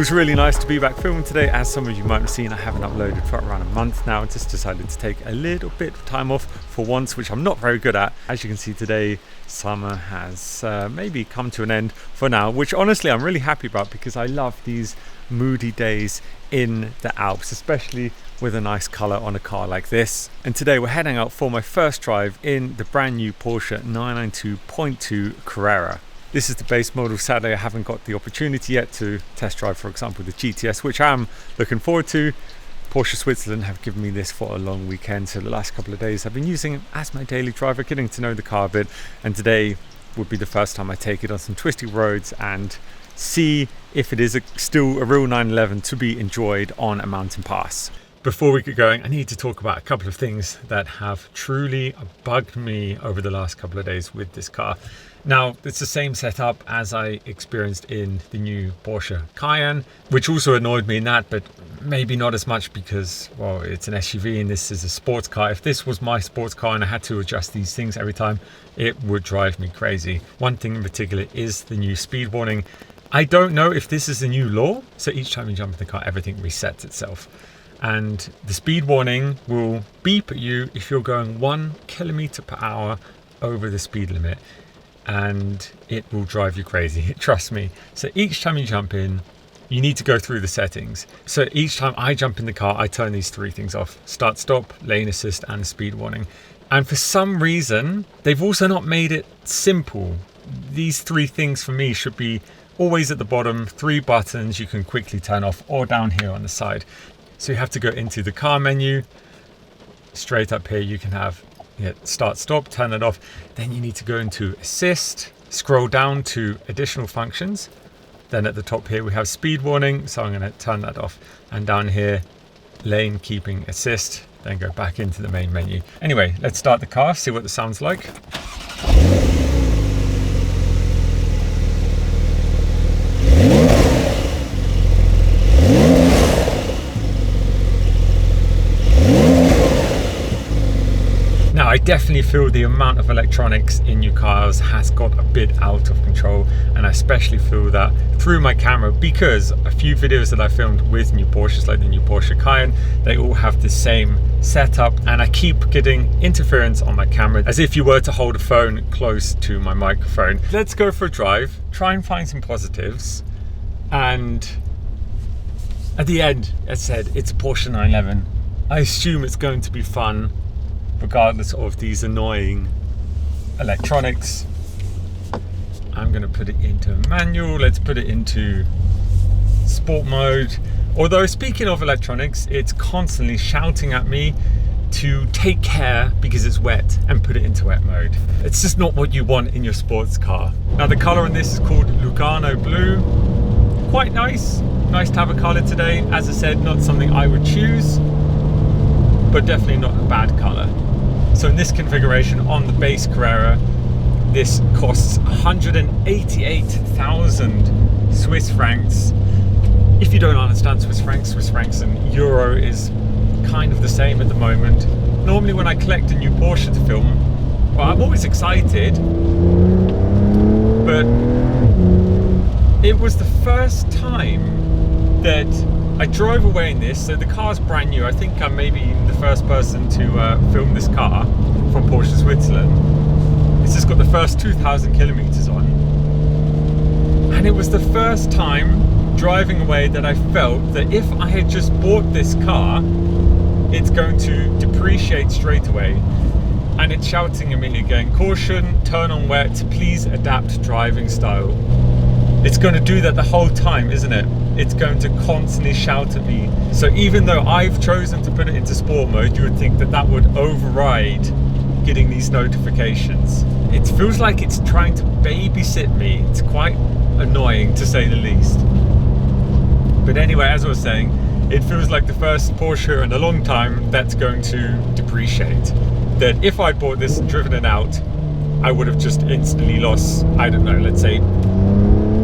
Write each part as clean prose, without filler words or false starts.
feels really nice to be back filming today. As some of you might have seen, I haven't uploaded for around a month now. I just decided to take a little bit of time off for once, which I'm not very good at. As you can see today, summer has maybe come to an end for now, which honestly I'm really happy about because I love these moody days in the Alps, especially with a nice colour on a car like this. And today we're heading out for my first drive in the brand new Porsche 992.2 Carrera. This is the base model. Sadly, I haven't got the opportunity yet to test drive, for example, the GTS, which I'm looking forward to. Porsche Switzerland have given me this for a long weekend, so the last couple of days I've been using it as my daily driver, getting to know the car a bit, and today would be the first time I take it on some twisty roads and see if it is still a real 911 to be enjoyed on a mountain pass. Before we get going, I need to talk about a couple of things that have truly bugged me over the last couple of days with this car. Now, it's the same setup as I experienced in the new Porsche Cayenne, which also annoyed me in that, but maybe not as much because, well, it's an SUV and this is a sports car. If this was my sports car and I had to adjust these things every time, it would drive me crazy. One thing in particular is the new speed warning. I don't know if this is a new law, so each time you jump in the car, everything resets itself. And the speed warning will beep at you if you're going 1 kilometer per hour over the speed limit, and it will drive you crazy, trust me. So each time you jump in, you need to go through the settings. So each time I jump in the car, I turn these three things off: start, stop, lane assist, and speed warning. And for some reason, they've also not made it simple. These three things for me should be always at the bottom, 3 buttons you can quickly turn off, or down here on the side. So you have to go into the car menu. Straight up here you can have start, stop, turn it off. Then you need to go into assist, scroll down to additional functions. Then at the top here we have speed warning, so I'm going to turn that off. And down here, lane keeping assist, then go back into the main menu. Anyway, let's start the car, see what the sound's like. I definitely feel the amount of electronics in new cars has got a bit out of control, and I especially feel that through my camera because a few videos that I filmed with new Porsches, like the new Porsche Cayenne, they all have the same setup, and I keep getting interference on my camera as if you were to hold a phone close to my microphone. Let's go for a drive, try and find some positives, and at the end, as I said, it's a Porsche 911. I assume it's going to be fun regardless of these annoying electronics. I'm going to put it into manual. Let's put it into sport mode. Although, speaking of electronics, it's constantly shouting at me to take care because it's wet and put it into wet mode. It's just not what you want in your sports car. Now, the color on this is called Lugano Blue. Quite nice. Nice to have a color today. As I said, not something I would choose, but definitely not a bad color. So in this configuration on the base Carrera, this costs 188,000 Swiss francs. If you don't understand Swiss francs and euro is kind of the same at the moment. Normally when I collect a new Porsche to film, well, I'm always excited, but it was the first time that I drove away in this, so the car's brand new. I think I'm maybe the first person to film this car from Porsche Switzerland. It's just got the first 2,000 kilometers on. And it was the first time driving away that I felt that if I had just bought this car, it's going to depreciate straight away. And it's shouting at me again, caution, turn on wet, please adapt driving style. It's going to do that the whole time, isn't it? It's going to constantly shout at me. So even though I've chosen to put it into sport mode, you would think that that would override getting these notifications. It feels like it's trying to babysit me. It's quite annoying, to say the least. But anyway, as I was saying, it feels like the first Porsche in a long time that's going to depreciate. That if I bought this and driven it out, I would have just instantly lost, I don't know, let's say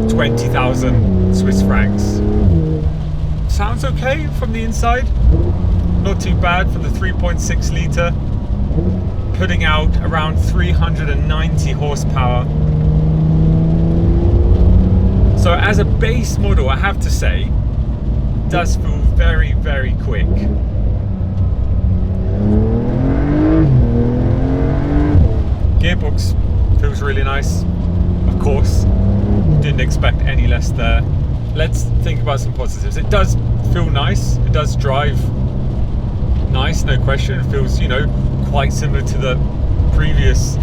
20,000 Swiss francs. Sounds okay from the inside. Not too bad for the 3.6 litre. Putting out around 390 horsepower. So as a base model, I have to say, does feel very, very quick. Gearbox feels really nice. Of course, didn't expect any less there. Let's think about some positives. It does feel nice. It does drive nice, no question. It feels, you know, quite similar to the previous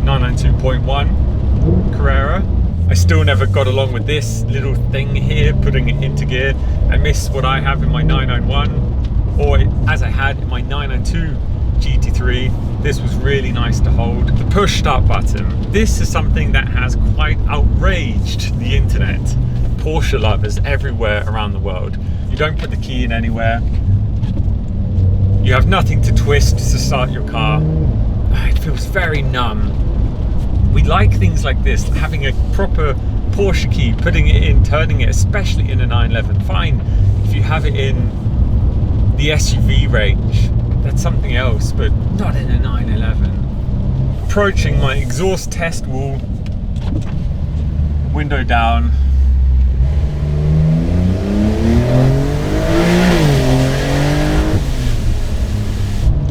992.1 Carrera. I still never got along with this little thing here, putting it into gear. I miss what I have in my 991, or as I had in my 992 GT3. This was really nice to hold. The push start button. This is something that has quite outraged the internet. Porsche lovers everywhere around the world. You don't put the key in anywhere. You have nothing to twist to start your car. It feels very numb. We like things like this, having a proper Porsche key, putting it in, turning it, especially in a 911. Fine if you have it in the SUV range, that's something else, but not in a 911. Approaching my exhaust test wall, window down.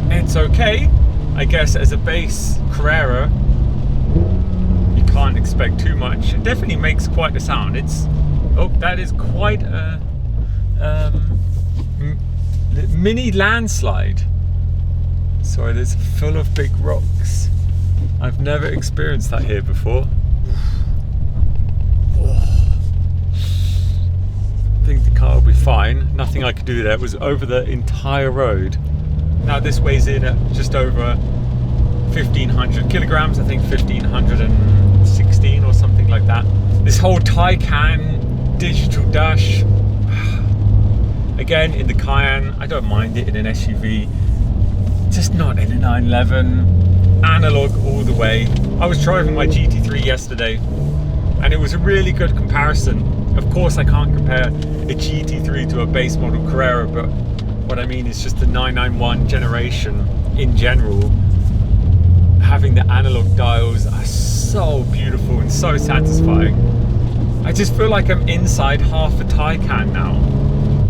It's okay, I guess, as a base Carrera. Can't expect too much. It definitely makes quite a sound. It's, oh, that is quite a mini landslide. Sorry, it's full of big rocks. I've never experienced that here before. I think the car will be fine. Nothing I could do there. It was over the entire road. Now this weighs in at just over 1,500 kilograms. I think 1,516 or something like that. This whole Taycan digital dash, again in the Cayenne, I don't mind it in an SUV, just not in a 911. Analog all the way. I was driving my GT3 yesterday and it was a really good comparison. Of course I can't compare a GT3 to a base model Carrera, but what I mean is just the 991 generation in general. Having the analog dials are so beautiful and so satisfying. I just feel like I'm inside half a Taycan now.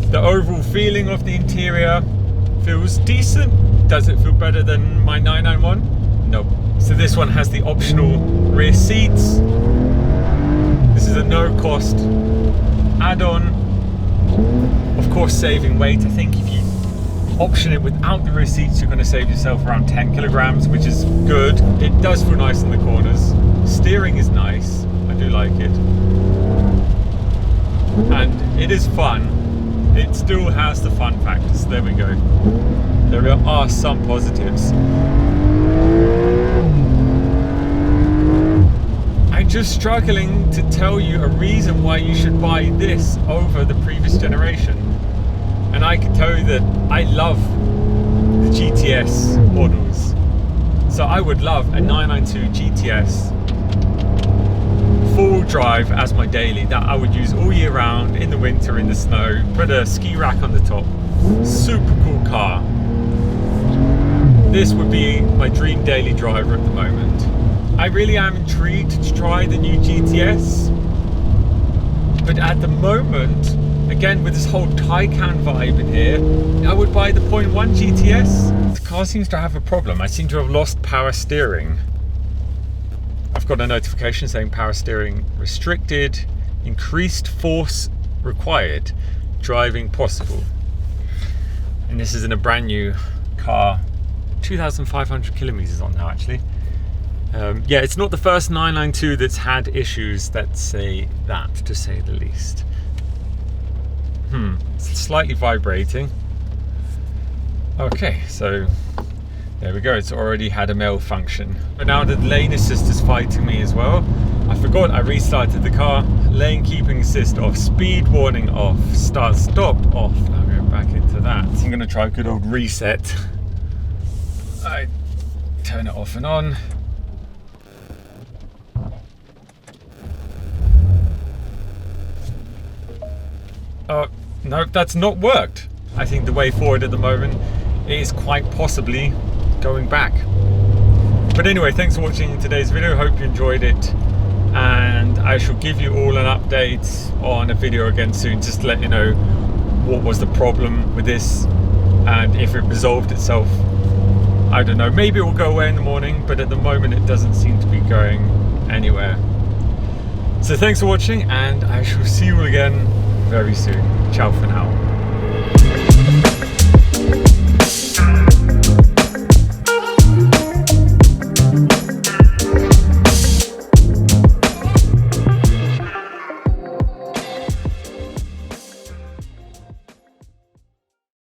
The overall feeling of the interior feels decent. Does it feel better than my 991? Nope. So this one has the optional rear seats. This is a no-cost add-on. Of course, saving weight. I think if you option it without the rear seats, you're going to save yourself around 10 kilograms, which is good. It does feel nice in the corners. Steering is nice. I do like it. And it is fun. It still has the fun factors. There we go. There are some positives. I'm just struggling to tell you a reason why you should buy this over the previous generation. And I can tell you that I love the GTS models. So I would love a 992 GTS full drive as my daily, that I would use all year round, in the winter, in the snow, put a ski rack on the top. Super cool car. This would be my dream daily driver at the moment. I really am intrigued to try the new GTS, but at the moment, again with this whole Taycan vibe in here, I would buy the 0.1 GTS. The car seems to have a problem. I seem to have lost power steering. I've got a notification saying power steering restricted, increased force required, driving possible. And this is in a brand new car, 2,500 kilometers on now actually. Yeah, it's not the first 992 that's had issues that say that, to say the least. It's slightly vibrating. Okay, so there we go, it's already had a malfunction. But now the lane assist is fighting me as well. I forgot I restarted the car. Lane keeping assist off, speed warning off, start stop off. Now going back into that. So I'm gonna try a good old reset. I turn it off and on. Oh, no, that's not worked. I think the way forward at the moment is quite possibly going back. But anyway, thanks for watching today's video. Hope you enjoyed it. And I shall give you all an update on a video again soon, just to let you know what was the problem with this, and if it resolved itself. I don't know, maybe it will go away in the morning, but at the moment it doesn't seem to be going anywhere. So thanks for watching, and I shall see you all again very soon. Ciao for now.